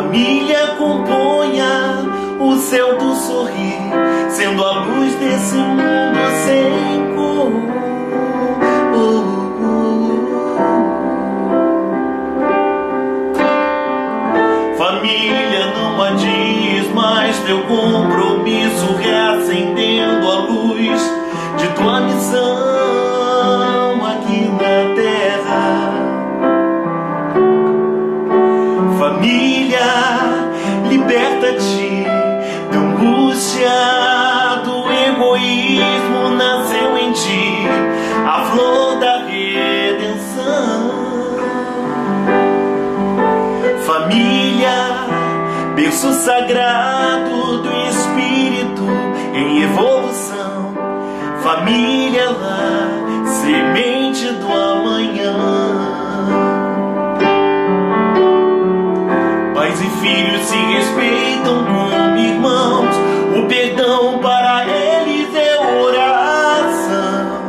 Família componha o céu do sorrir, sendo a luz desse mundo sem cor. Família, não adies mais teu compromisso, reacendendo a luz de tua missão aqui na terra. Família, liberta-te da angústia, do egoísmo, nasceu em ti a flor da redenção. Família, berço sagrado do Espírito em evolução. Família lá, semente do amanhã. Pais e filhos se respeitam como irmãos. O perdão para eles é oração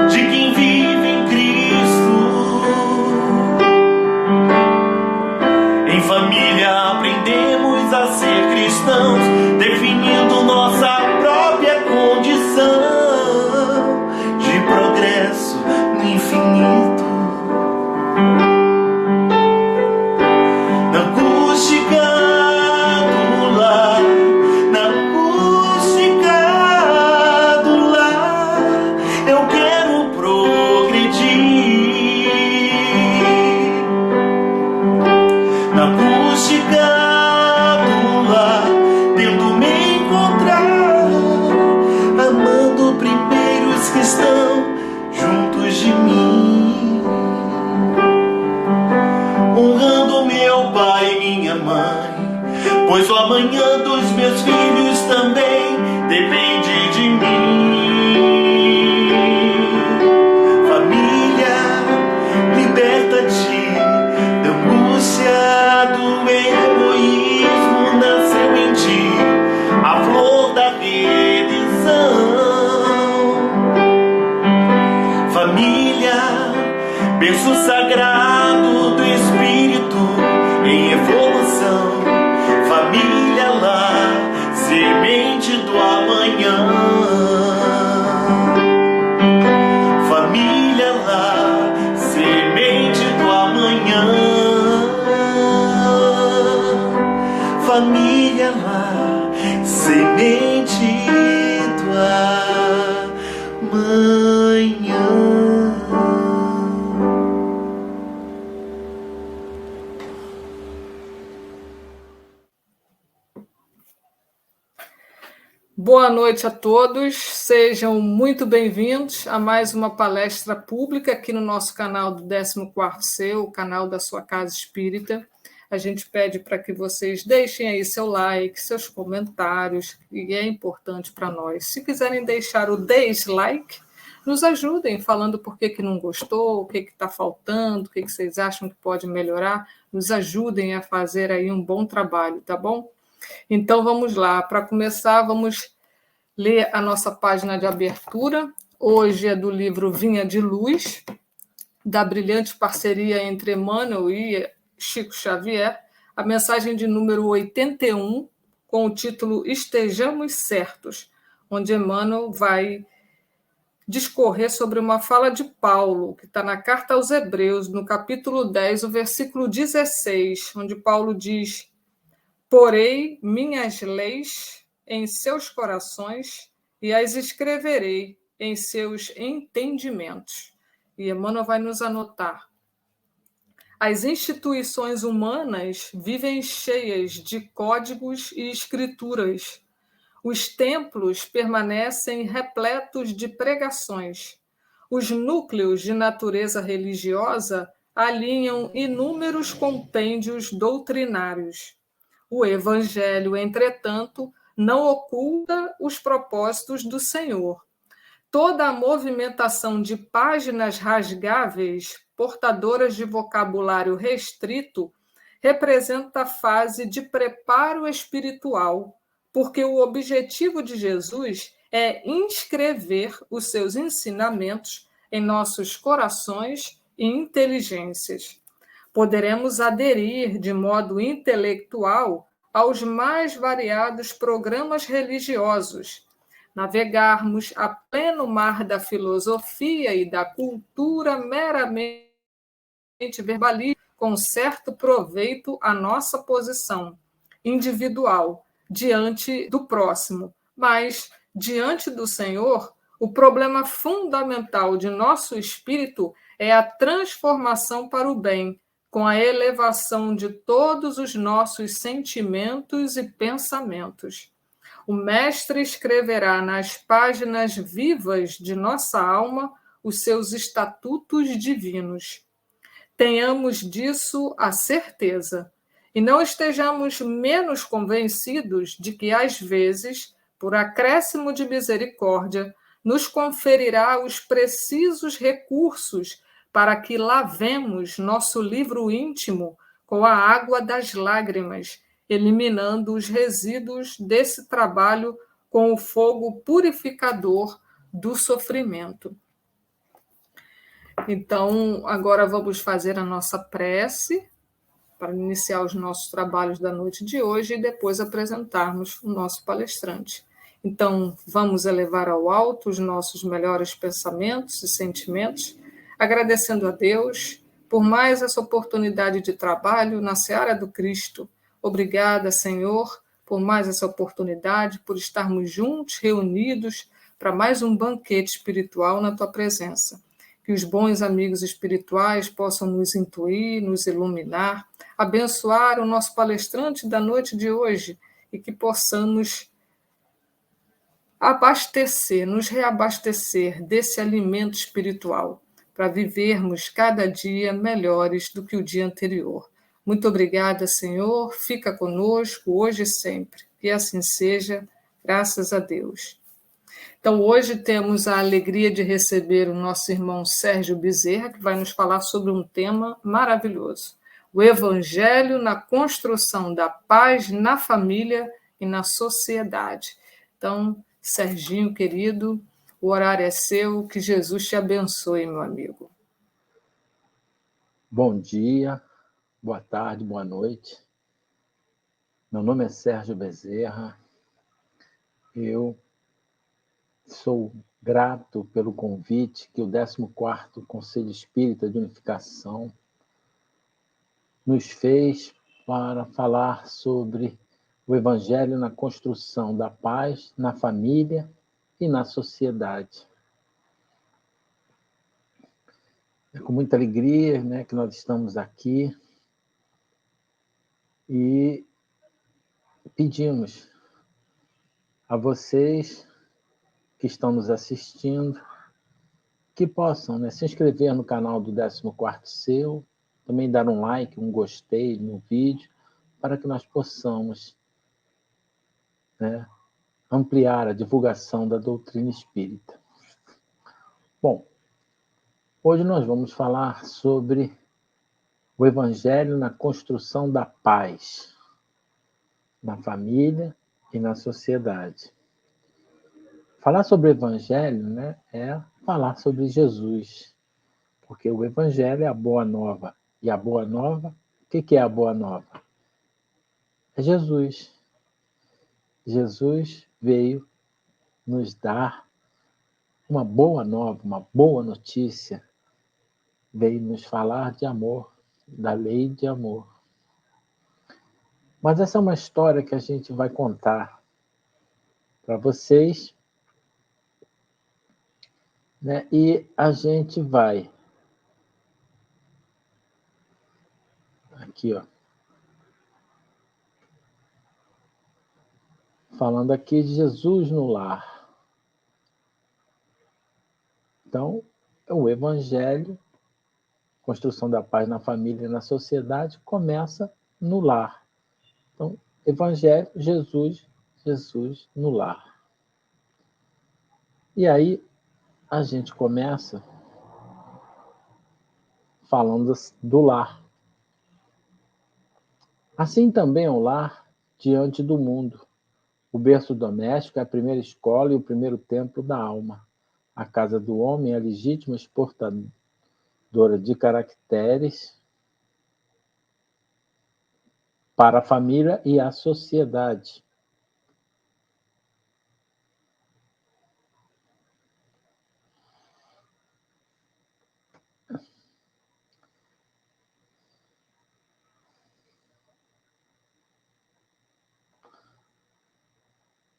de quem vive em Cristo. Em família aprendemos a ser cristãos, definindo nossa própria condição de progresso no infinito. Pois o amanhã dos meus filhos também depende de mim. Família, liberta-te da angústia, do egoísmo, nasceu em ti a flor da redenção. Família, berço sagrado do Espírito em evolução. Família lá, semente do amanhã. Família lá, semente do amanhã. Família lá, semente do amanhã. Boa noite a todos, sejam muito bem-vindos a mais uma palestra pública aqui no nosso canal do 14º C, o canal da sua Casa Espírita. A gente pede para que vocês deixem aí seu like, seus comentários, e é importante para nós. Se quiserem deixar o dislike, nos ajudem falando por que não gostou, o que está faltando, o que vocês acham que pode melhorar, nos ajudem a fazer aí um bom trabalho, tá bom? Então vamos lá, para começar vamos ler a nossa página de abertura. Hoje é do livro Vinha de Luz, da brilhante parceria entre Emmanuel e Chico Xavier, a mensagem de número 81, com o título Estejamos Certos, onde Emmanuel vai discorrer sobre uma fala de Paulo, que está na Carta aos Hebreus, no capítulo 10, o versículo 16, onde Paulo diz: porei minhas leis em seus corações e as escreverei em seus entendimentos. E Emmanuel vai nos anotar. As instituições humanas vivem cheias de códigos e escrituras. Os templos permanecem repletos de pregações. Os núcleos de natureza religiosa alinham inúmeros compêndios doutrinários. O Evangelho, entretanto, não oculta os propósitos do Senhor. Toda a movimentação de páginas rasgáveis, portadoras de vocabulário restrito, representa a fase de preparo espiritual, porque o objetivo de Jesus é inscrever os seus ensinamentos em nossos corações e inteligências. Poderemos aderir de modo intelectual aos mais variados programas religiosos, navegarmos a pleno mar da filosofia e da cultura meramente verbalista, com certo proveito à nossa posição individual diante do próximo, mas diante do Senhor, o problema fundamental de nosso espírito é a transformação para o bem, com a elevação de todos os nossos sentimentos e pensamentos. O Mestre escreverá nas páginas vivas de nossa alma os seus estatutos divinos. Tenhamos disso a certeza, e não estejamos menos convencidos de que, às vezes, por acréscimo de misericórdia, nos conferirá os precisos recursos para que lavemos nosso livro íntimo com a água das lágrimas, eliminando os resíduos desse trabalho com o fogo purificador do sofrimento. Então, agora vamos fazer a nossa prece para iniciar os nossos trabalhos da noite de hoje e depois apresentarmos o nosso palestrante. Então, vamos elevar ao alto os nossos melhores pensamentos e sentimentos, agradecendo a Deus por mais essa oportunidade de trabalho na seara do Cristo. Obrigada, Senhor, por mais essa oportunidade, por estarmos juntos, reunidos, para mais um banquete espiritual na Tua presença. Que os bons amigos espirituais possam nos intuir, nos iluminar, abençoar o nosso palestrante da noite de hoje e que possamos abastecer, nos reabastecer desse alimento espiritual para vivermos cada dia melhores do que o dia anterior. Muito obrigada, Senhor. Fica conosco hoje e sempre. Que assim seja, graças a Deus. Então, hoje temos a alegria de receber o nosso irmão Sérgio Bezerra, que vai nos falar sobre um tema maravilhoso: o Evangelho na construção da paz na família e na sociedade. Então, Serginho, querido, o horário é seu, que Jesus te abençoe, meu amigo. Bom dia, boa tarde, boa noite. Meu nome é Sérgio Bezerra. Eu sou grato pelo convite que o 14º Conselho Espírita de Unificação nos fez para falar sobre o Evangelho na construção da paz na família e na sociedade. É com muita alegria, né, que nós estamos aqui e pedimos a vocês que estão nos assistindo que possam, né, se inscrever no canal do 14º Seu, também dar um like, um gostei no vídeo, para que nós possamos, né, ampliar a divulgação da doutrina espírita. Bom, hoje nós vamos falar sobre o Evangelho na construção da paz na família e na sociedade. Falar sobre o Evangelho, né, é falar sobre Jesus, porque o Evangelho é a Boa Nova. E a Boa Nova, o que é a Boa Nova? É Jesus. Jesus veio nos dar uma boa nova, uma boa notícia. Veio nos falar de amor, da lei de amor. Mas essa é uma história que a gente vai contar para vocês, né? E a gente vai aqui, ó, falando aqui de Jesus no lar. Então, o Evangelho, construção da paz na família e na sociedade, começa no lar. Então, Evangelho, Jesus, Jesus no lar. E aí, a gente começa falando do lar. Assim também é o lar diante do mundo. O berço doméstico é a primeira escola e o primeiro templo da alma. A casa do homem é a legítima exportadora de caracteres para a família e a sociedade.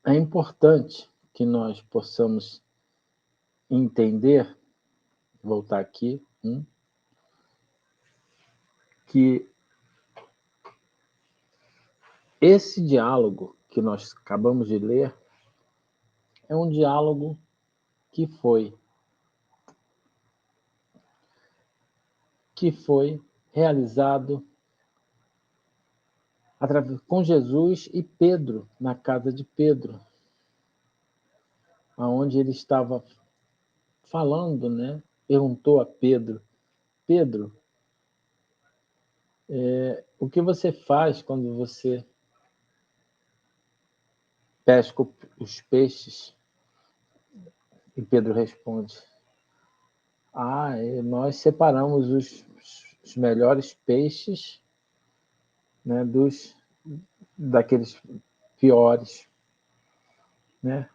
É importante que nós possamos entender, voltar aqui, que esse diálogo que nós acabamos de ler é um diálogo que foi realizado com Jesus e Pedro, na casa de Pedro, onde ele estava falando, né? Perguntou a Pedro: Pedro, o que você faz quando você pesca os peixes? E Pedro responde: nós separamos os melhores peixes, né, daqueles piores, né?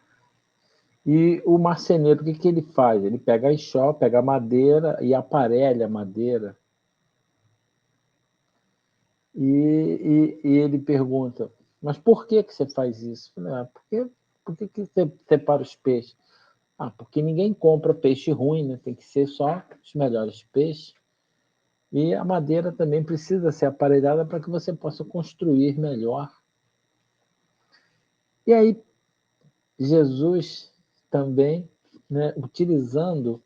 E o marceneiro, o que ele faz? Ele pega a enxó, pega a madeira e aparelha a madeira. E ele pergunta: mas por que você faz isso? Por que você separa os peixes? Porque ninguém compra peixe ruim, né? Tem que ser só os melhores peixes. E a madeira também precisa ser aparelhada para que você possa construir melhor. E aí, Jesus também, né, utilizando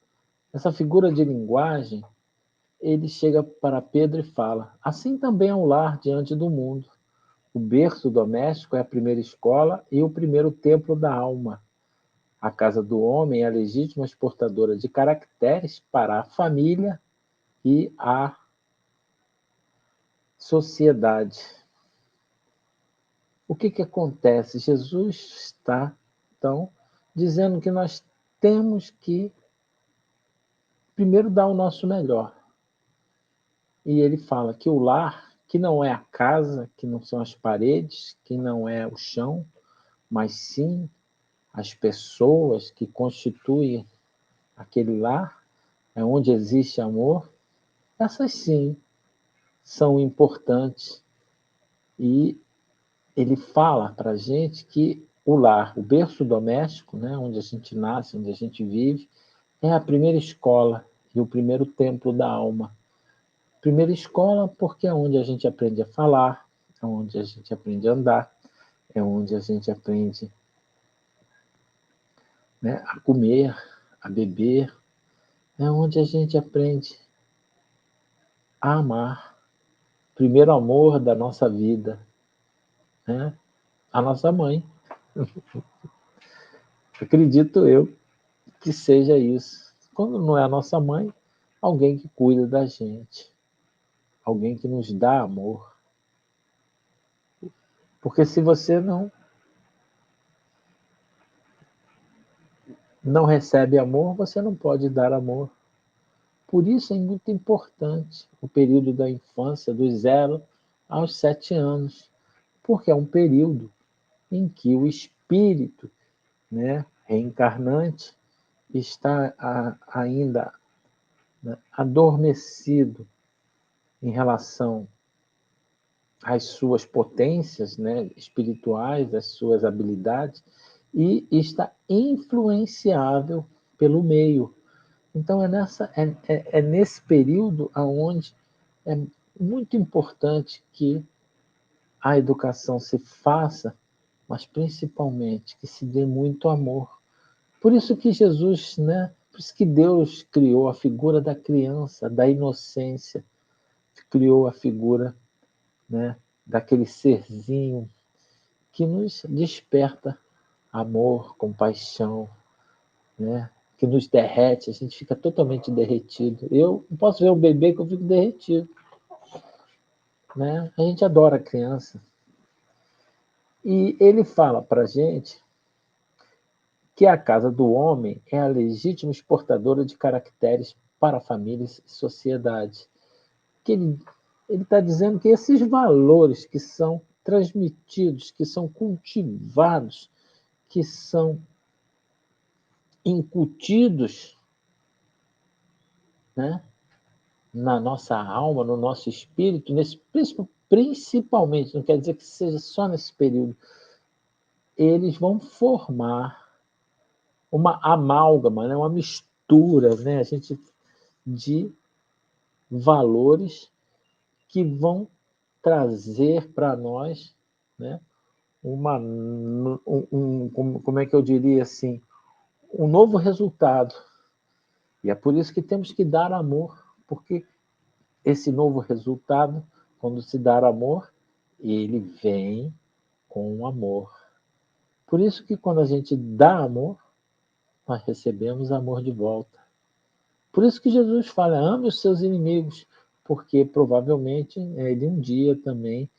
essa figura de linguagem, ele chega para Pedro e fala: assim também é um lar diante do mundo. O berço doméstico é a primeira escola e o primeiro templo da alma. A casa do homem é a legítima exportadora de caracteres para a família e a sociedade. O que acontece? Jesus está, então, dizendo que nós temos que primeiro dar o nosso melhor. E ele fala que o lar, que não é a casa, que não são as paredes, que não é o chão, mas sim as pessoas que constituem aquele lar, é onde existe amor, essas sim são importantes. E ele fala para a gente que o lar, o berço doméstico, né, onde a gente nasce, onde a gente vive, é a primeira escola e o primeiro templo da alma. Primeira escola porque é onde a gente aprende a falar, é onde a gente aprende a andar, é onde a gente aprende, né, a comer, a beber, é onde a gente aprende a amar. Primeiro amor da nossa vida, né? A nossa mãe. Acredito eu que seja isso. Quando não é a nossa mãe, alguém que cuida da gente, alguém que nos dá amor. Porque se você não recebe amor, você não pode dar amor. Por isso é muito importante o período da infância, dos 0 aos 7 anos, porque é um período em que o espírito, né, reencarnante está ainda, né, adormecido em relação às suas potências, né, espirituais, às suas habilidades, e está influenciável pelo meio. Então é nesse período onde é muito importante que a educação se faça, mas principalmente que se dê muito amor. Por isso que Jesus, né, por isso que Deus criou a figura da criança, da inocência, criou a figura, né, daquele serzinho que nos desperta amor, compaixão, né, que nos derrete, a gente fica totalmente derretido. Eu não posso ver um bebê que eu fico derretido. Né? A gente adora a criança. E ele fala para a gente que a casa do homem é a legítima exportadora de caracteres para famílias e sociedade. Que ele Ele está dizendo que esses valores que são transmitidos, que são cultivados, que são incutidos, né, na nossa alma, no nosso espírito, principalmente, não quer dizer que seja só nesse período, eles vão formar uma amálgama, né, uma mistura, né, de valores que vão trazer para nós, né, como é que eu diria assim, um novo resultado. E é por isso que temos que dar amor, porque esse novo resultado, quando se dá amor, ele vem com amor. Por isso que quando a gente dá amor, nós recebemos amor de volta. Por isso que Jesus fala, ame os seus inimigos, porque provavelmente ele um dia também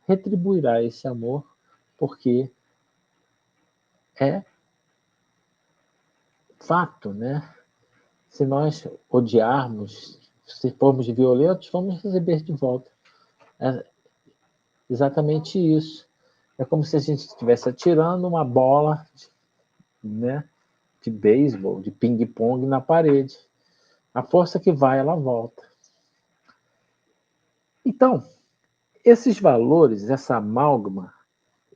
retribuirá esse amor, porque é fato, né? Se nós odiarmos, se formos violentos, vamos receber de volta. É exatamente isso. É como se a gente estivesse atirando uma bola, né, de beisebol, de ping-pong na parede. A força que vai, ela volta. Então, esses valores, essa amálgama,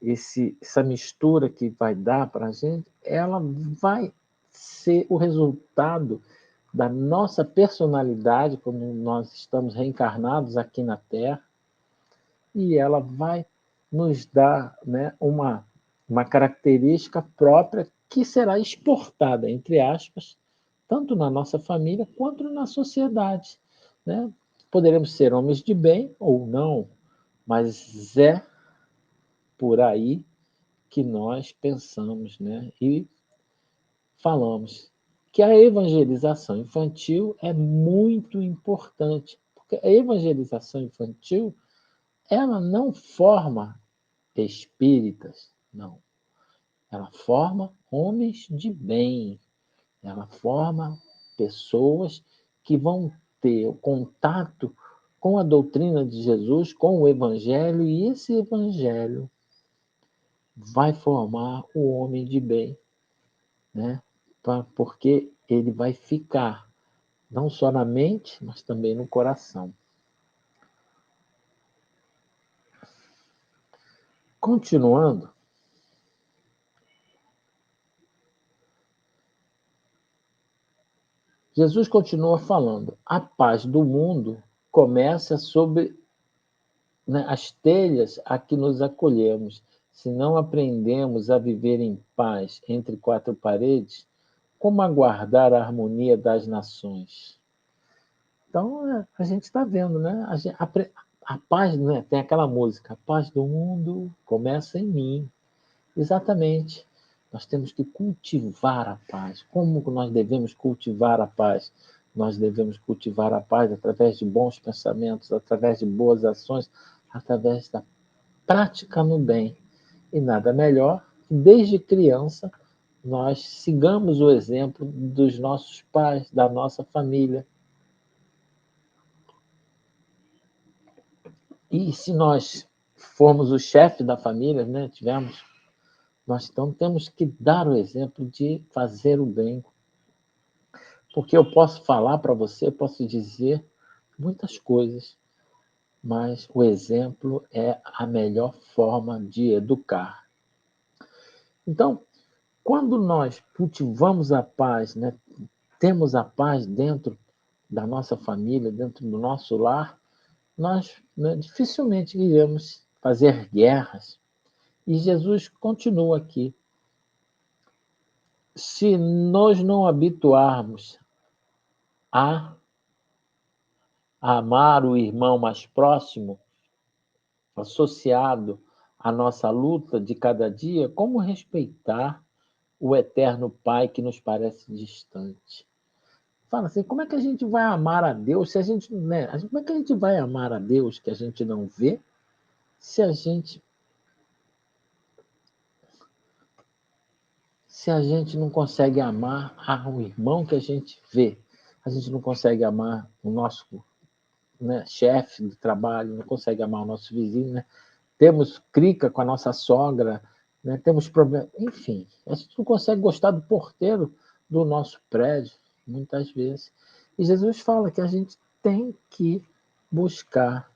essa mistura que vai dar para a gente, ela vai ser o resultado da nossa personalidade, como nós estamos reencarnados aqui na Terra, e ela vai nos dar, né, uma característica própria que será exportada, entre aspas, tanto na nossa família quanto na sociedade. Né? Poderemos ser homens de bem ou não, mas é por aí que nós pensamos, né? E falamos que a evangelização infantil é muito importante, porque a evangelização infantil ela não forma espíritas, não. Ela forma homens de bem, ela forma pessoas que vão ter o contato com a doutrina de Jesus, com o Evangelho, e esse Evangelho vai formar o homem de bem, né? Porque ele vai ficar não só na mente, mas também no coração. Continuando, Jesus continua falando: a paz do mundo começa sobre, né, as telhas a que nos acolhemos. Se não aprendemos a viver em paz entre quatro paredes, como aguardar a harmonia das nações? Então, a gente está vendo, né? A paz, né? Tem aquela música, a paz do mundo começa em mim. Exatamente. Nós temos que cultivar a paz. Como nós devemos cultivar a paz? Nós devemos cultivar a paz através de bons pensamentos, através de boas ações, através da prática no bem. E nada melhor que, desde criança, nós sigamos o exemplo dos nossos pais, da nossa família. E se nós formos o chefe da família, né, nós então temos que dar o exemplo de fazer o bem. Porque eu posso falar para você, eu posso dizer muitas coisas, mas o exemplo é a melhor forma de educar. Então, quando nós cultivamos a paz, né, temos a paz dentro da nossa família, dentro do nosso lar, nós, né, dificilmente iremos fazer guerras. E Jesus continua aqui. Se nós não habituarmos a amar o irmão mais próximo, associado à nossa luta de cada dia, como respeitar o eterno Pai que nos parece distante? Fala assim, como é que a gente vai amar a Deus se a gente, né? Como é que a gente vai amar a Deus que a gente não vê, se a gente não consegue amar ao irmão que a gente vê? A gente não consegue amar o nosso né, chefe de trabalho, não consegue amar o nosso vizinho, né? Temos crica com a nossa sogra, né? Temos problemas, enfim, a gente não consegue gostar do porteiro do nosso prédio, muitas vezes. E Jesus fala que a gente tem que buscar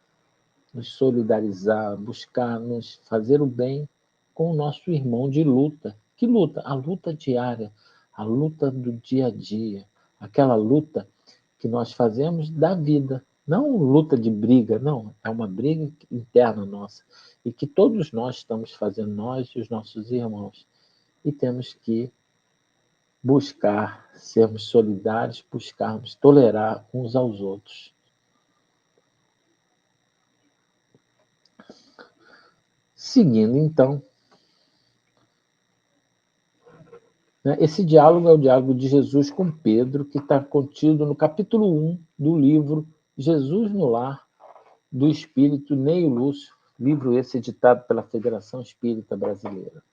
nos solidarizar, buscar nos fazer o bem com o nosso irmão de luta. Que luta? A luta diária, a luta do dia a dia, aquela luta que nós fazemos da vida. Não luta de briga, não, é uma briga interna nossa. E que todos nós estamos fazendo, nós e os nossos irmãos. E temos que buscar sermos solidários, buscarmos tolerar uns aos outros. Seguindo, então, né, esse diálogo é o diálogo de Jesus com Pedro, que está contido no capítulo 1 do livro Jesus no Lar, do espírito Neio Lúcio, livro esse editado pela Federação Espírita Brasileira.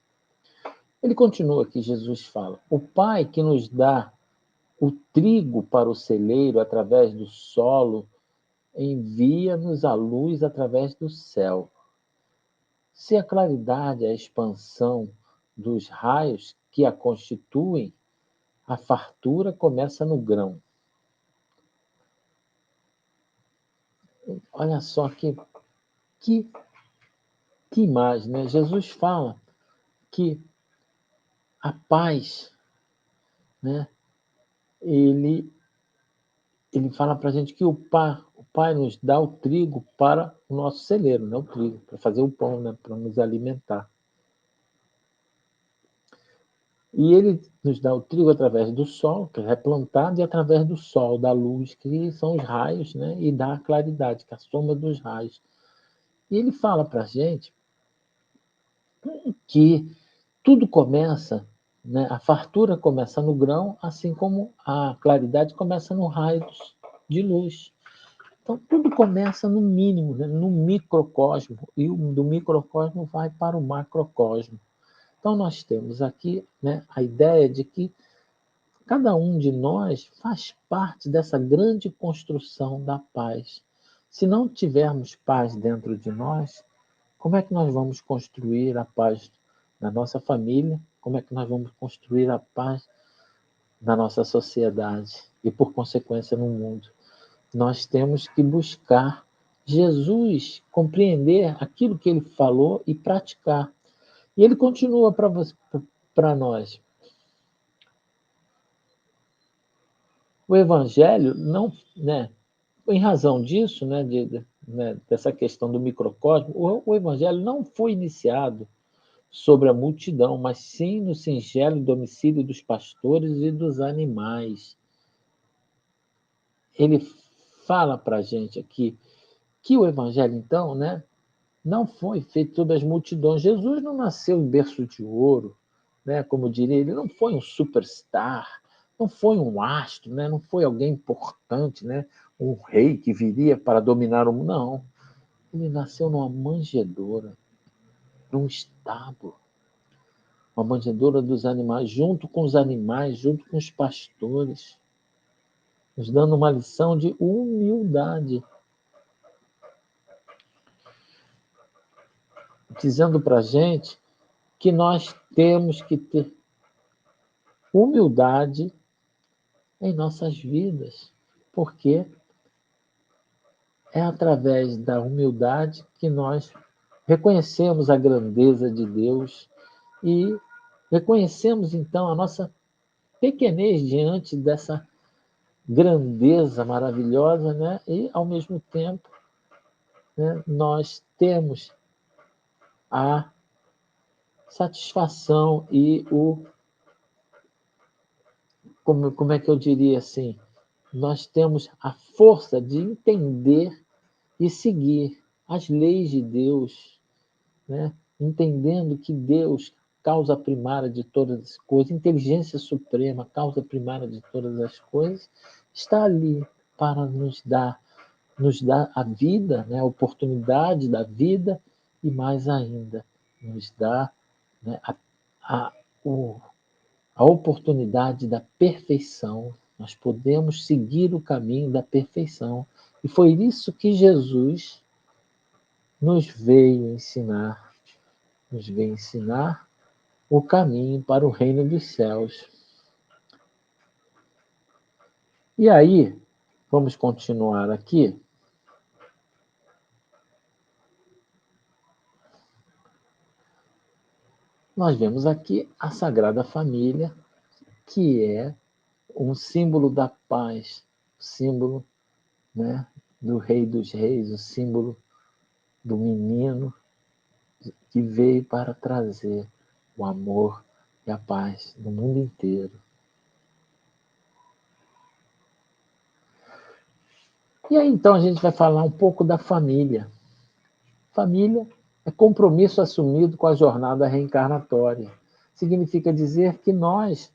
Ele continua aqui, Jesus fala: o Pai que nos dá o trigo para o celeiro através do solo, envia-nos a luz através do céu. Se a claridade é a expansão dos raios que a constituem, a fartura começa no grão. Olha só que imagem, né? Jesus fala que a paz, né? Ele fala para a gente que o Pai nos dá o trigo para o nosso celeiro, né? O trigo, para fazer o pão, né? Para nos alimentar. E ele nos dá o trigo através do sol, que é plantado, e através do sol, da luz, que são os raios, né? E da claridade, que é a soma dos raios. E ele fala para a gente que tudo começa, né? A fartura começa no grão, assim como a claridade começa no raio de luz. Então, tudo começa no mínimo, né? No microcosmo, e do microcosmo vai para o macrocosmo. Então, nós temos aqui, né, a ideia de que cada um de nós faz parte dessa grande construção da paz. Se não tivermos paz dentro de nós, como é que nós vamos construir a paz na nossa família? Como é que nós vamos construir a paz na nossa sociedade e, por consequência, no mundo? Nós temos que buscar Jesus, compreender aquilo que ele falou e praticar. E ele continua para nós. O Evangelho não, né, em razão disso, né, dessa questão do microcosmo, o Evangelho não foi iniciado sobre a multidão, mas sim no singelo domicílio dos pastores e dos animais. Ele fala para a gente aqui que o Evangelho, então, né, não foi feito sobre as multidões. Jesus não nasceu em berço de ouro, né, como diria, ele não foi um superstar, não foi um astro, né, não foi alguém importante, né, um rei que viria para dominar o mundo. Não, ele nasceu numa manjedoura, num estábulo, uma manjedoura dos animais, junto com os animais, junto com os pastores, nos dando uma lição de humildade, dizendo para a gente que nós temos que ter humildade em nossas vidas, porque é através da humildade que nós reconhecemos a grandeza de Deus e reconhecemos, então, a nossa pequenez diante dessa grandeza maravilhosa, né? E, ao mesmo tempo, né, nós temos a satisfação e como é que eu diria assim? Nós temos a força de entender e seguir as leis de Deus, né? Entendendo que Deus, causa primária de todas as coisas, inteligência suprema, causa primária de todas as coisas, está ali para nos dar a vida, né? A oportunidade da vida e, mais ainda, nos dá, né, a, a oportunidade da perfeição. Nós podemos seguir o caminho da perfeição. E foi isso que Jesus nos veio ensinar o caminho para o reino dos céus. E aí, vamos continuar aqui. Nós vemos aqui a Sagrada Família, que é um símbolo da paz, símbolo, né, do Rei dos Reis, o símbolo do menino que veio para trazer o amor e a paz no mundo inteiro. E aí, então, a gente vai falar um pouco da família. Família é compromisso assumido com a jornada reencarnatória. Significa dizer que nós,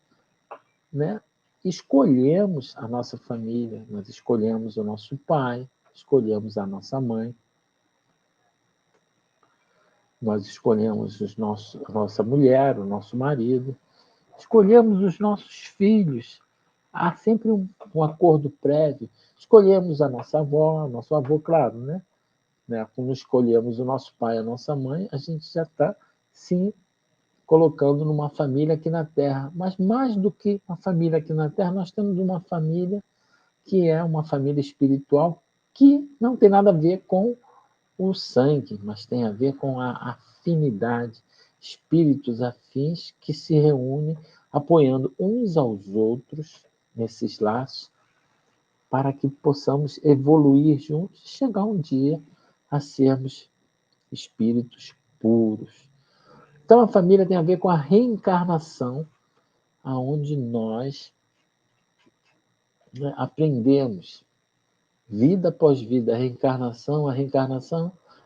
né, escolhemos a nossa família, nós escolhemos o nosso pai, escolhemos a nossa mãe, nós escolhemos a nossa mulher, o nosso marido, escolhemos os nossos filhos. Há sempre um acordo prévio. Escolhemos a nossa avó, nosso avô, claro, né? Quando escolhemos o nosso pai, a nossa mãe, a gente já está, sim, colocando numa família aqui na Terra. Mas mais do que uma família aqui na Terra, nós temos uma família que é uma família espiritual que não tem nada a ver com o sangue, mas tem a ver com a afinidade, espíritos afins que se reúnem apoiando uns aos outros nesses laços para que possamos evoluir juntos e chegar um dia a sermos espíritos puros. Então a família tem a ver com a reencarnação, aonde nós, né, aprendemos vida após vida, a reencarnação,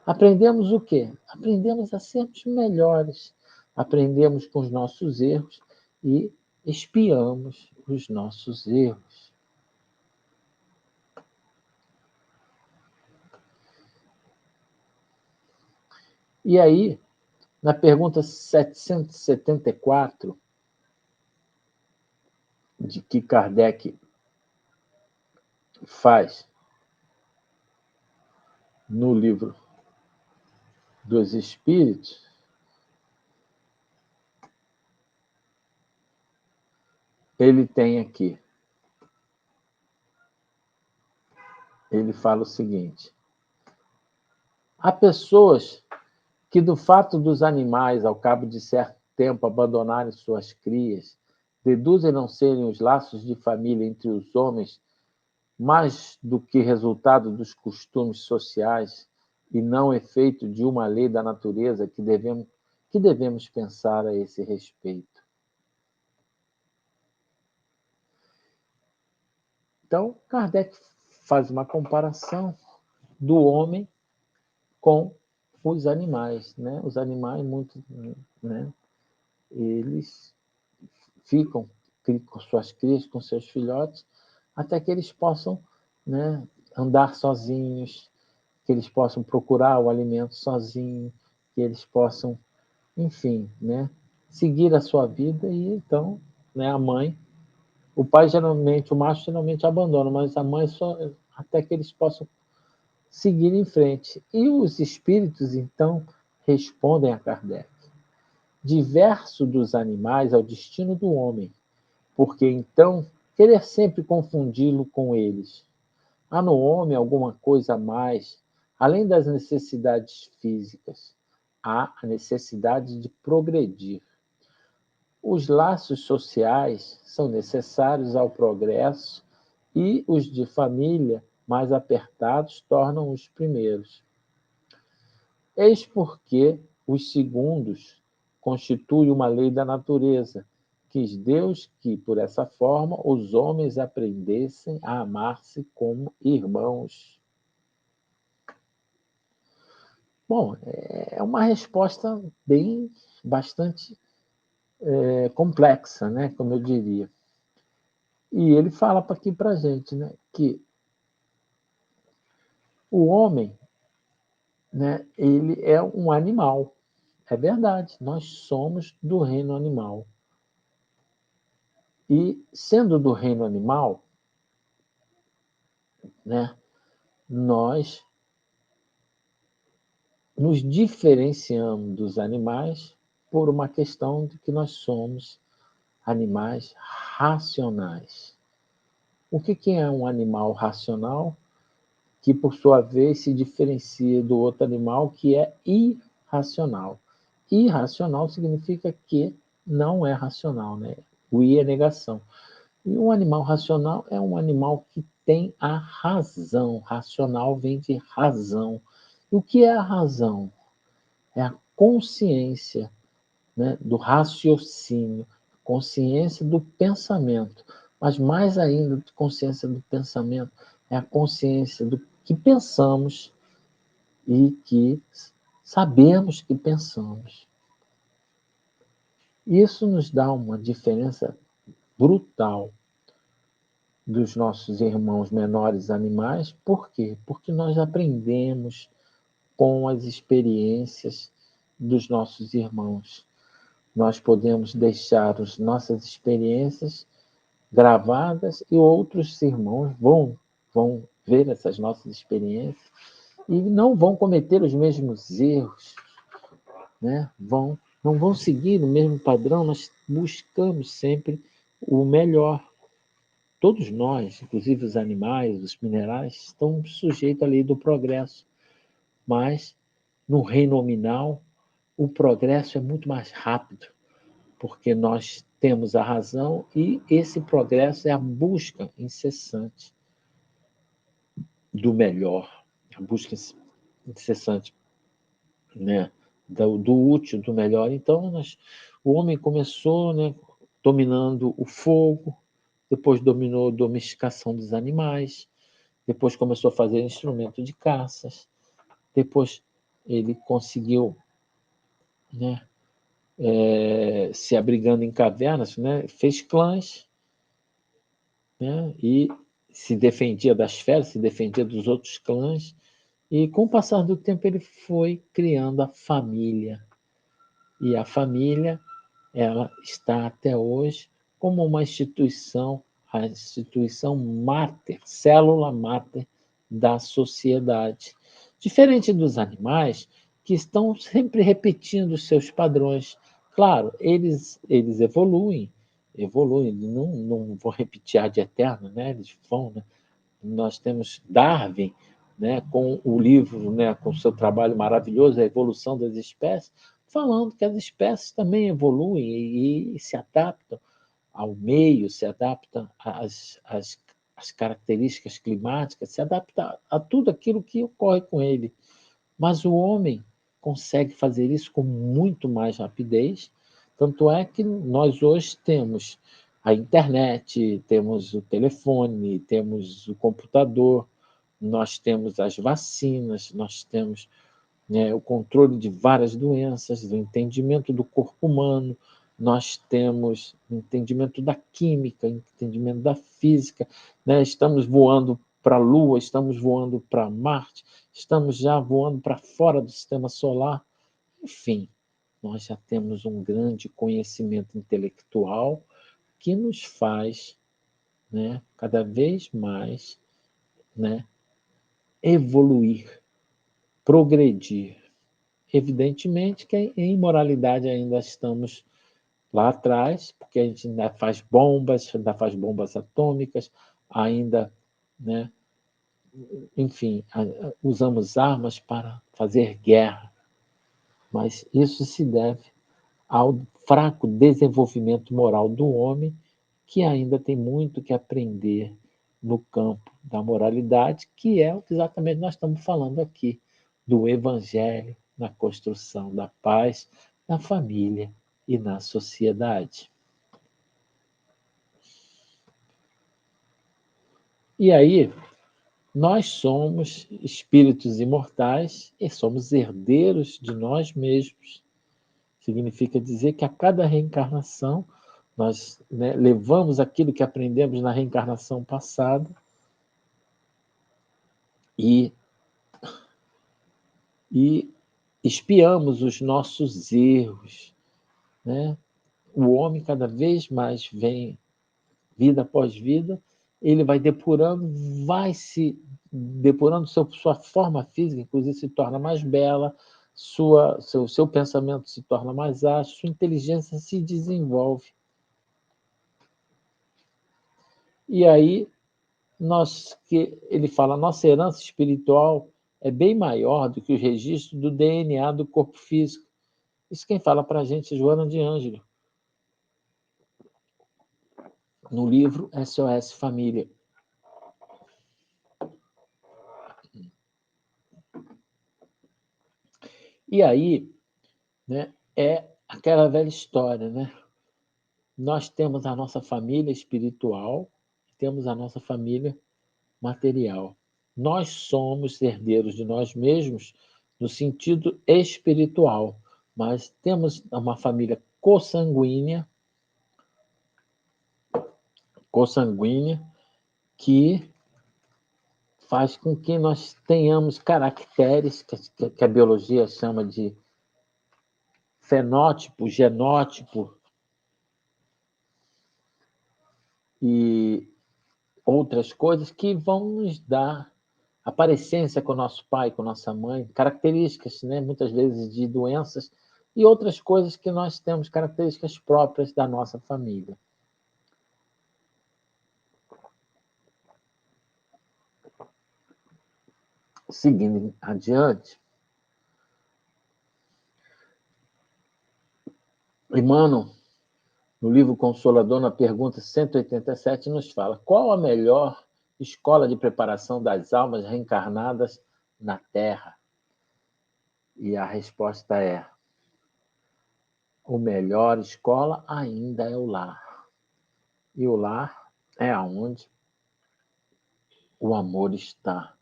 aprendemos o quê? Aprendemos a sermos melhores, aprendemos com os nossos erros e expiamos os nossos erros. E aí, na pergunta 774, de que Kardec faz no livro dos Espíritos, ele tem aqui, ele fala o seguinte: há pessoas que, do fato dos animais, ao cabo de certo tempo, abandonarem suas crias, deduzem não serem os laços de família entre os homens mais do que resultado dos costumes sociais e não efeito de uma lei da natureza que devemos pensar a esse respeito. Então, Kardec faz uma comparação do homem com os animais, né? Os animais, muito, né? Eles ficam com suas crias, com seus filhotes, até que eles possam, né, andar sozinhos, que eles possam procurar o alimento sozinhos, que eles possam, enfim, né, seguir a sua vida. E então, né, a mãe, o pai geralmente, o macho geralmente abandona, mas a mãe só até que eles possam seguir em frente. E os espíritos, então, respondem a Kardec: diverso dos animais é o destino do homem, porque então querer sempre confundi-lo com eles. Há no homem alguma coisa a mais, além das necessidades físicas. Há a necessidade de progredir. Os laços sociais são necessários ao progresso e os de família mais apertados tornam os primeiros. Eis porque os segundos constituem uma lei da natureza. Quis Deus que, por essa forma, os homens aprendessem a amar-se como irmãos. Bom, é uma resposta bastante complexa, né, como eu diria. E ele fala aqui para a gente, né, que o homem, né, ele é um animal. É verdade, nós somos do reino animal. E, sendo do reino animal, né, nós nos diferenciamos dos animais por uma questão de que nós somos animais racionais. O que é um animal racional? Que, por sua vez, se diferencia do outro animal que é irracional. Irracional significa que não é racional, né? O I é negação. E um animal racional é um animal que tem a razão. Racional vem de razão. E o que é a razão? É a consciência, né, do raciocínio, consciência do pensamento. Mas mais ainda do que consciência do pensamento, é a consciência do que pensamos e que sabemos que pensamos. Isso nos dá uma diferença brutal dos nossos irmãos menores animais. Por quê? Porque nós aprendemos com as experiências dos nossos irmãos. Nós podemos deixar as nossas experiências gravadas e outros irmãos vão ver essas nossas experiências e não vão cometer os mesmos erros, né? Não vão seguir o mesmo padrão. Nós buscamos sempre o melhor. Todos nós, inclusive os animais, os minerais, estão sujeitos à lei do progresso. Mas, no reino nominal, o progresso é muito mais rápido, porque nós temos a razão e esse progresso é a busca incessante do melhor, a busca incessante, né, do útil, do melhor. Então, o homem começou, né, dominando o fogo, depois dominou a domesticação dos animais, depois começou a fazer instrumento de caças, depois ele conseguiu, né, se abrigando em cavernas, né, fez clãs, né, e se defendia das feras, se defendia dos outros clãs, e com o passar do tempo ele foi criando a família. E a família, ela está até hoje como uma instituição, a instituição máter, célula máter da sociedade. Diferente dos animais, que estão sempre repetindo os seus padrões. Claro, eles evoluem, não vão repetir ad eterno, né? Eles vão, né? Nós temos Darwin, né, com o livro, né, com o seu trabalho maravilhoso, A Evolução das Espécies, falando que as espécies também evoluem e se adaptam ao meio, se adaptam às características climáticas, se adaptam a tudo aquilo que ocorre com ele. Mas o homem consegue fazer isso com muito mais rapidez, tanto é que nós hoje temos a internet, temos o telefone, temos o computador, nós temos as vacinas, nós temos, né, o controle de várias doenças, o entendimento do corpo humano, nós temos o entendimento da química, o entendimento da física, né? Estamos voando para a Lua, estamos voando para Marte, estamos já voando para fora do sistema solar. Enfim, nós já temos um grande conhecimento intelectual que nos faz, né, cada vez mais, né, evoluir, progredir. Evidentemente que em imoralidade ainda estamos lá atrás, porque a gente ainda faz bombas atômicas, ainda, né, enfim, usamos armas para fazer guerra. Mas isso se deve ao fraco desenvolvimento moral do homem, que ainda tem muito que aprender no campo da moralidade, que é o que exatamente nós estamos falando aqui, do Evangelho, na construção da paz, na família e na sociedade. E aí, nós somos espíritos imortais e somos herdeiros de nós mesmos. Significa dizer que a cada reencarnação nós, né, levamos aquilo que aprendemos na reencarnação passada e expiamos os nossos erros, né? O homem cada vez mais vem, vida após vida, ele vai depurando, vai se depurando, sua forma física, inclusive, se torna mais bela, seu pensamento se torna mais ágil, sua inteligência se desenvolve. E aí, ele fala, nossa herança espiritual é bem maior do que os registros do DNA do corpo físico. Isso quem fala para a gente é Joana de Ângelo, no livro SOS Família. E aí, né, é aquela velha história, né? Nós temos a nossa família espiritual, temos a nossa família material. Nós somos herdeiros de nós mesmos no sentido espiritual, mas temos uma família consanguínea que faz com que nós tenhamos caracteres que a biologia chama de fenótipo, genótipo e outras coisas que vão nos dar a parecência com o nosso pai, com nossa mãe, características, né, muitas vezes de doenças e outras coisas que nós temos características próprias da nossa família. Seguindo adiante, Emmanuel, no livro Consolador, na pergunta 187, nos fala: qual a melhor escola de preparação das almas reencarnadas na Terra? E a resposta é: a melhor escola ainda é o lar. E o lar é aonde o amor está.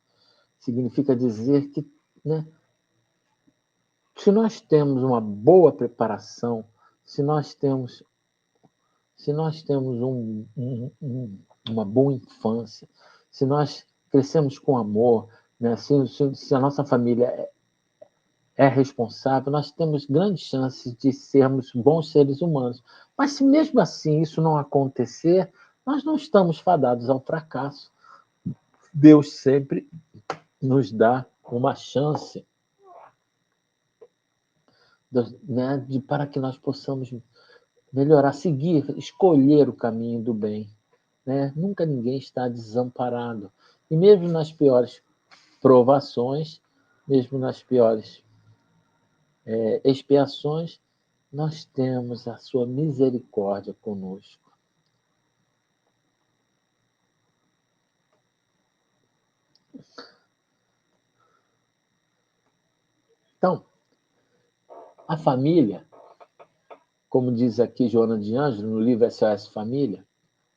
Significa dizer que, né, se nós temos uma boa preparação, se nós temos uma boa infância, se nós crescemos com amor, né, se a nossa família é responsável, nós temos grandes chances de sermos bons seres humanos. Mas se mesmo assim isso não acontecer, nós não estamos fadados ao fracasso. Deus sempre nos dá uma chance, né, para que nós possamos melhorar, seguir, escolher o caminho do bem. Né? Nunca ninguém está desamparado. E mesmo nas piores provações, mesmo nas piores expiações, nós temos a sua misericórdia conosco. Então, a família, como diz aqui Joana de Ângelo, no livro SOS Família,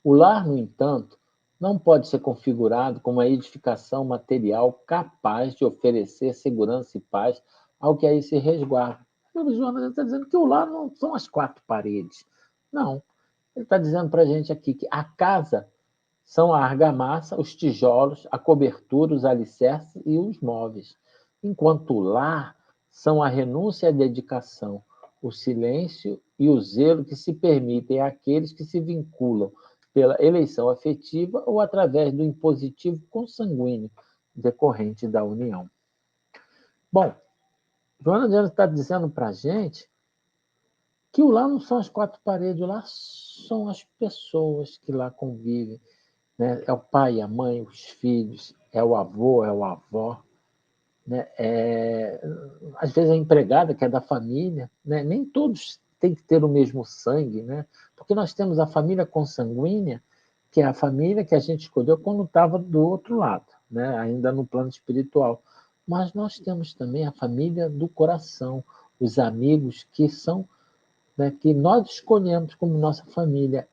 o lar, no entanto, não pode ser configurado como uma edificação material capaz de oferecer segurança e paz ao que aí se resguarda. O Joana está dizendo que o lar não são as quatro paredes. Não. Ele está dizendo para a gente aqui que a casa são a argamassa, os tijolos, a cobertura, os alicerces e os móveis. Enquanto o lar são a renúncia e a dedicação, o silêncio e o zelo que se permitem àqueles que se vinculam pela eleição afetiva ou através do impositivo consanguíneo decorrente da união. Bom, Joana de Ângelo está dizendo para a gente que o lar não são as quatro paredes, o lar são as pessoas que lá convivem. Né? É o pai, a mãe, os filhos, é o avô, é a avó. Né? Às vezes a empregada, que é da família. Né? Nem todos têm que ter o mesmo sangue, né? Porque nós temos a família consanguínea, que é a família que a gente escolheu quando estava do outro lado, né? Ainda no plano espiritual. Mas nós temos também a família do coração, os amigos que são, né, que nós escolhemos como nossa família,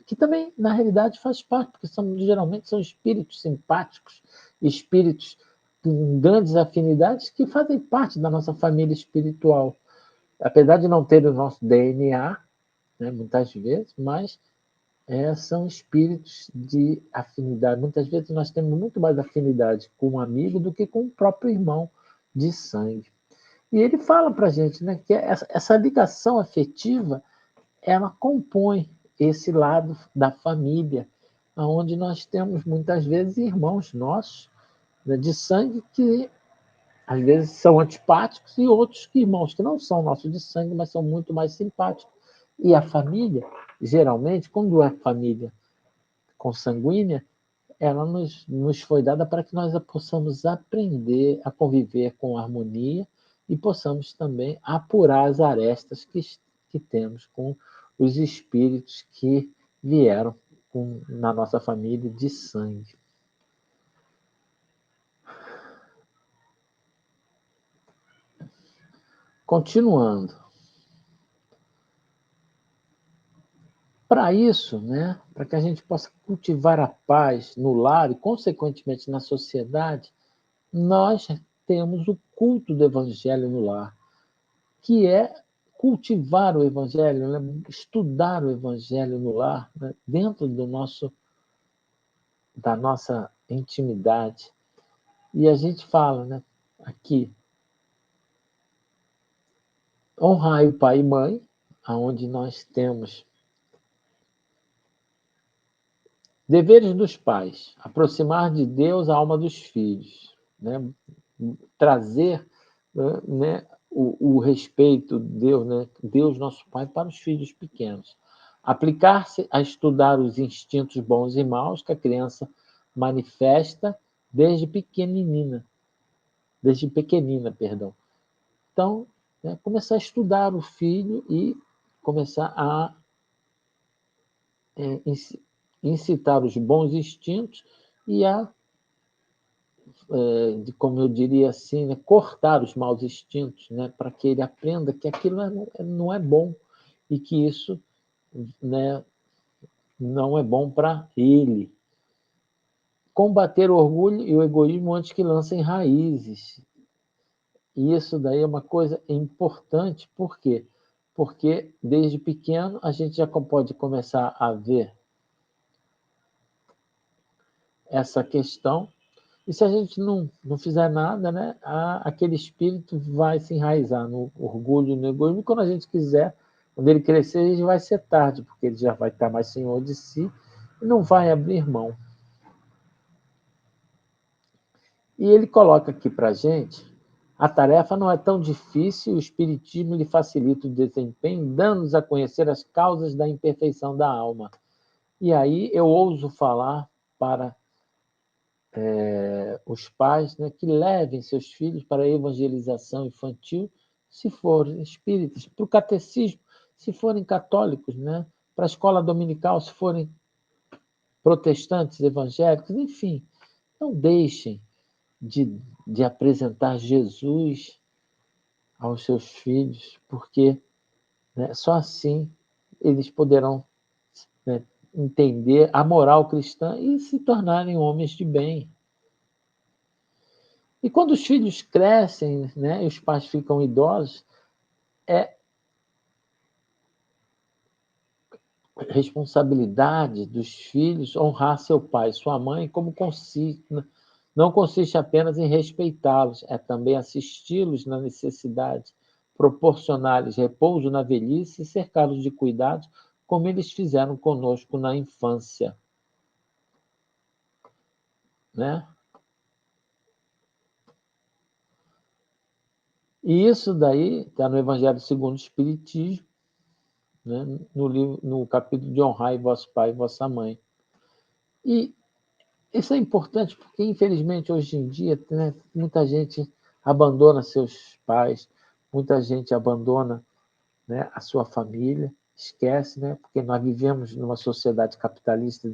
que também, na realidade, faz parte, porque geralmente são espíritos simpáticos, espíritos com grandes afinidades que fazem parte da nossa família espiritual. Apesar de não ter o nosso DNA, né, muitas vezes, mas são espíritos de afinidade. Muitas vezes nós temos muito mais afinidade com um amigo do que com o próprio irmão de sangue. E ele fala para a gente, né, que essa ligação afetiva, ela compõe esse lado da família, onde nós temos muitas vezes irmãos nossos, né, de sangue que às vezes são antipáticos e outros irmãos que não são nossos de sangue, mas são muito mais simpáticos. E a família, geralmente, quando é família consanguínea, ela nos foi dada para que nós possamos aprender a conviver com harmonia e possamos também apurar as arestas que temos com os espíritos que vieram na nossa família de sangue. Continuando. Para isso, né, para que a gente possa cultivar a paz no lar e, consequentemente, na sociedade, nós temos o culto do Evangelho no lar, que é cultivar o Evangelho, né, estudar o Evangelho no lar, né, dentro da nossa intimidade. E a gente fala, né, aqui, honrai o pai e mãe, aonde nós temos deveres dos pais, aproximar de Deus a alma dos filhos, né? Trazer, né, o respeito de Deus, né? Deus nosso Pai para os filhos pequenos. Aplicar-se a estudar os instintos bons e maus que a criança manifesta desde pequenina, perdão. Então, né, começar a estudar o filho e começar a incitar os bons instintos e como eu diria assim, né, cortar os maus instintos, né, para que ele aprenda que aquilo não é bom e que isso, né, não é bom para ele. Combater o orgulho e o egoísmo antes que lancem raízes. E isso daí é uma coisa importante, por quê? Porque desde pequeno a gente já pode começar a ver essa questão. E se a gente não fizer nada, né, aquele espírito vai se enraizar no orgulho, no egoísmo, e quando a gente quiser, quando ele crescer, já vai ser tarde, porque ele já vai estar mais senhor de si e não vai abrir mão. E ele coloca aqui para a gente, a tarefa não é tão difícil, o espiritismo lhe facilita o desempenho, dando-nos a conhecer as causas da imperfeição da alma. E aí eu ouso falar para os pais, né, que levem seus filhos para a evangelização infantil, se forem espíritas, para o catecismo, se forem católicos, né, para a escola dominical, se forem protestantes, evangélicos, enfim, não deixem de apresentar Jesus aos seus filhos, porque, né, só assim eles poderão, né, entender a moral cristã e se tornarem homens de bem. E quando os filhos crescem, né, e os pais ficam idosos, é responsabilidade dos filhos honrar seu pai e sua mãe, não consiste apenas em respeitá-los, é também assisti-los na necessidade, proporcionar-lhes repouso na velhice e cercá-los de cuidados, como eles fizeram conosco na infância. Né? E isso daí está no Evangelho segundo o Espiritismo, né? No capítulo de honrar vosso pai e vossa mãe. E isso é importante porque, infelizmente, hoje em dia, né, muita gente abandona seus pais, muita gente abandona, né, a sua família, esquece, né, porque nós vivemos numa sociedade capitalista,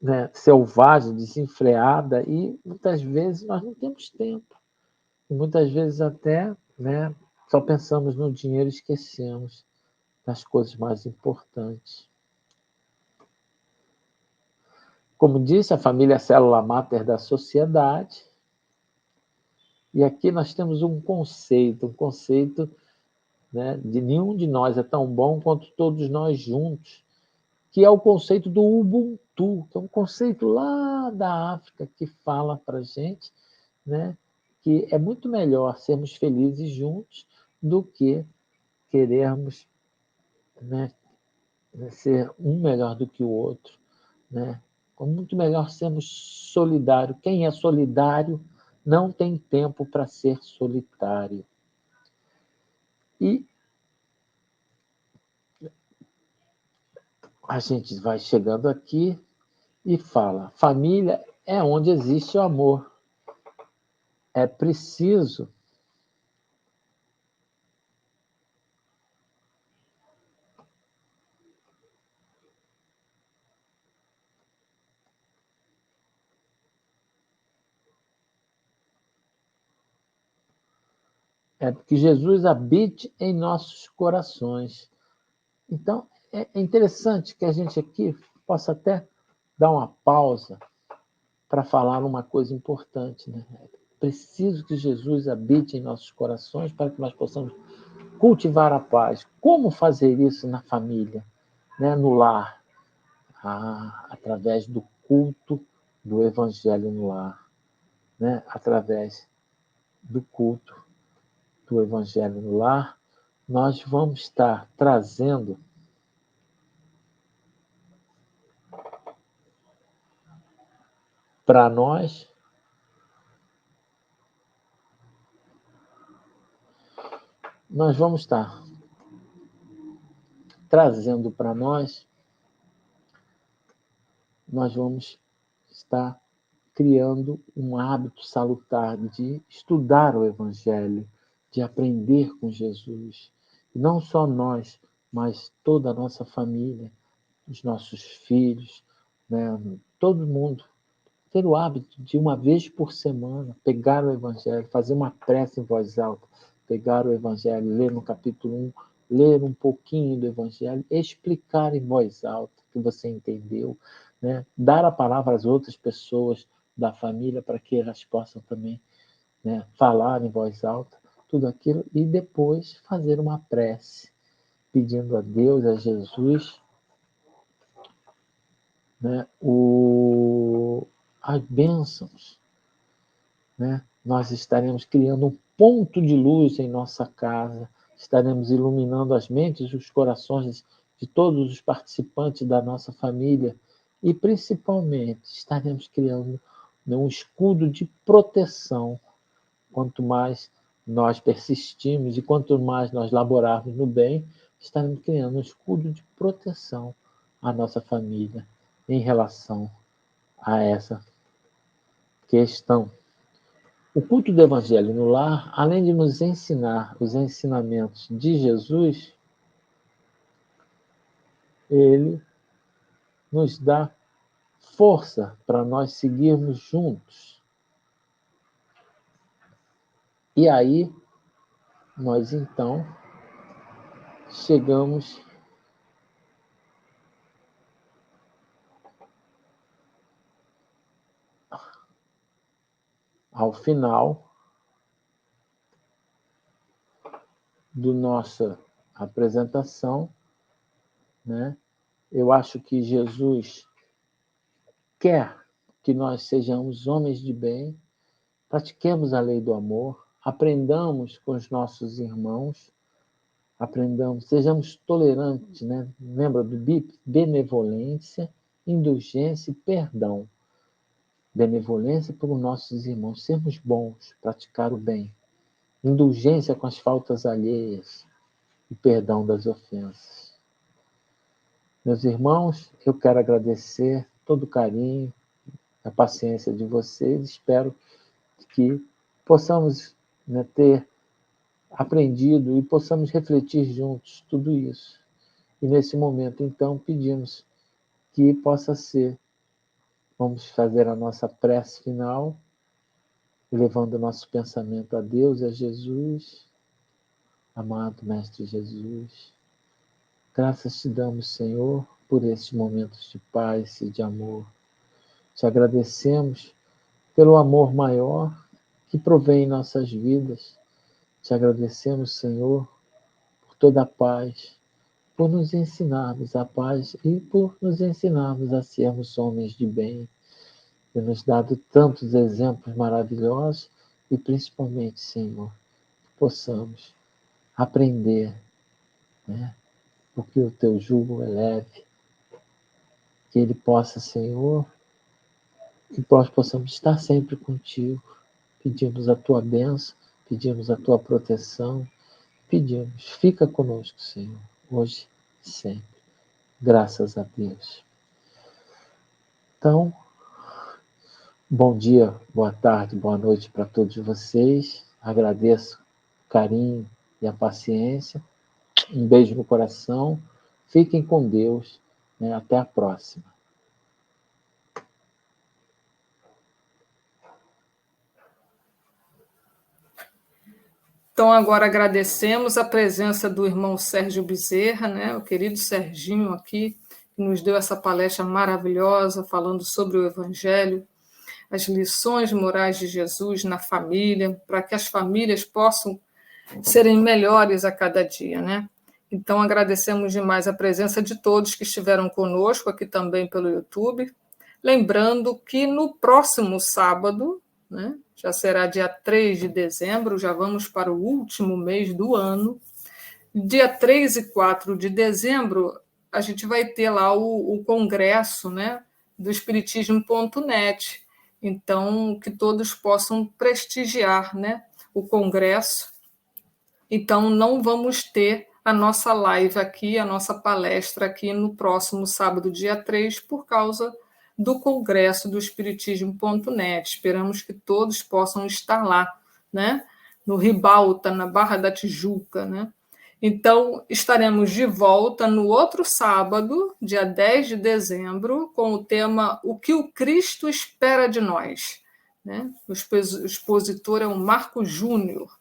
né, selvagem, desenfreada, e muitas vezes nós não temos tempo. E muitas vezes até, né, só pensamos no dinheiro e esquecemos das coisas mais importantes. Como disse, a família é a célula máter da sociedade. E aqui nós temos um conceito, né, de nenhum de nós é tão bom quanto todos nós juntos, que é o conceito do Ubuntu, que é um conceito lá da África que fala para a gente, né, que é muito melhor sermos felizes juntos do que querermos, né, ser um melhor do que o outro. né? É muito melhor sermos solidários. Quem é solidário não tem tempo para ser solitário. E a gente vai chegando aqui e fala: família é onde existe o amor. É preciso que Jesus habite em nossos corações. Então, é interessante que a gente aqui possa até dar uma pausa para falar uma coisa importante, né? É preciso que Jesus habite em nossos corações para que nós possamos cultivar a paz. Como fazer isso na família, né? No lar? Através do culto do Evangelho no lar, né? Através do culto do Evangelho no lar, nós vamos estar trazendo para nós vamos estar trazendo para nós vamos estar criando um hábito salutar de estudar o Evangelho, de aprender com Jesus. E não só nós, mas toda a nossa família, os nossos filhos, né? Todo mundo. Ter o hábito de, uma vez por semana, pegar o Evangelho, fazer uma prece em voz alta, pegar o Evangelho, ler no capítulo 1, ler um pouquinho do Evangelho, explicar em voz alta o que você entendeu, né? Dar a palavra às outras pessoas da família para que elas possam também, né, falar em voz alta tudo aquilo e depois fazer uma prece, pedindo a Deus, a Jesus, né, as bênçãos, né? Nós estaremos criando um ponto de luz em nossa casa, estaremos iluminando as mentes e os corações de todos os participantes da nossa família e, principalmente, estaremos criando um escudo de proteção. Quanto mais nós persistimos e quanto mais nós laborarmos no bem, estaremos criando um escudo de proteção à nossa família em relação a essa questão. O culto do Evangelho no lar, além de nos ensinar os ensinamentos de Jesus, ele nos dá força para nós seguirmos juntos. E aí, nós então chegamos ao final da nossa apresentação, né? Eu acho que Jesus quer que nós sejamos homens de bem, pratiquemos a lei do amor, aprendamos com os nossos irmãos, aprendamos, sejamos tolerantes, né? Lembra do BIP? Benevolência, indulgência e perdão. Benevolência por nossos irmãos, sermos bons, praticar o bem. Indulgência com as faltas alheias e perdão das ofensas. Meus irmãos, eu quero agradecer todo o carinho, a paciência de vocês. Espero que possamos, né, ter aprendido e possamos refletir juntos tudo isso. E nesse momento, então, pedimos que possa ser, vamos fazer a nossa prece final, levando o nosso pensamento a Deus e a Jesus. Amado Mestre Jesus, graças te damos, Senhor, por esses momentos de paz e de amor. Te agradecemos pelo amor maior que provém em nossas vidas. Te agradecemos, Senhor, por toda a paz, por nos ensinarmos a paz e por nos ensinarmos a sermos homens de bem. E nos dado tantos exemplos maravilhosos e, principalmente, Senhor, que possamos aprender, né? Porque o teu jugo é leve, que Ele possa, Senhor, que nós possamos estar sempre contigo. Pedimos a tua bênção, pedimos a tua proteção, pedimos, fica conosco, Senhor, hoje e sempre. Graças a Deus. Então, bom dia, boa tarde, boa noite para todos vocês. Agradeço o carinho e a paciência. Um beijo no coração. Fiquem com Deus. Até a próxima. Então, agora agradecemos a presença do irmão Sérgio Bezerra, né, o querido Serginho aqui, que nos deu essa palestra maravilhosa, falando sobre o Evangelho, as lições morais de Jesus na família, para que as famílias possam serem melhores a cada dia, né? Então, agradecemos demais a presença de todos que estiveram conosco aqui também pelo YouTube. Lembrando que no próximo sábado, né, já será dia 3 de dezembro, já vamos para o último mês do ano. Dia 3 e 4 de dezembro, a gente vai ter lá o congresso, né, do Espiritismo.net. Então, que todos possam prestigiar, né, o congresso. Então, não vamos ter a nossa live aqui, a nossa palestra aqui no próximo sábado, dia 3, por causa do congresso do Espiritismo.net. Esperamos que todos possam estar lá, né? No Ribalta, na Barra da Tijuca, né? Então, estaremos de volta no outro sábado, dia 10 de dezembro, com o tema O que o Cristo espera de nós, né? O expositor é o Marco Júnior,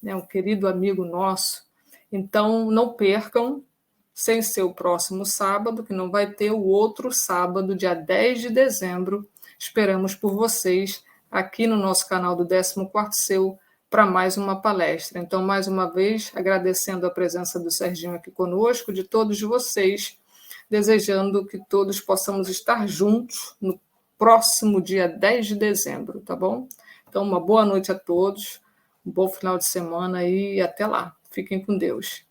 né? Um querido amigo nosso. Então, não percam, sem ser o próximo sábado, que não vai ter o outro sábado, dia 10 de dezembro. Esperamos por vocês aqui no nosso canal do 14º Seu para mais uma palestra. Então, mais uma vez, agradecendo a presença do Serginho aqui conosco, de todos vocês, desejando que todos possamos estar juntos no próximo dia 10 de dezembro, tá bom? Então, uma boa noite a todos, um bom final de semana e até lá. Fiquem com Deus.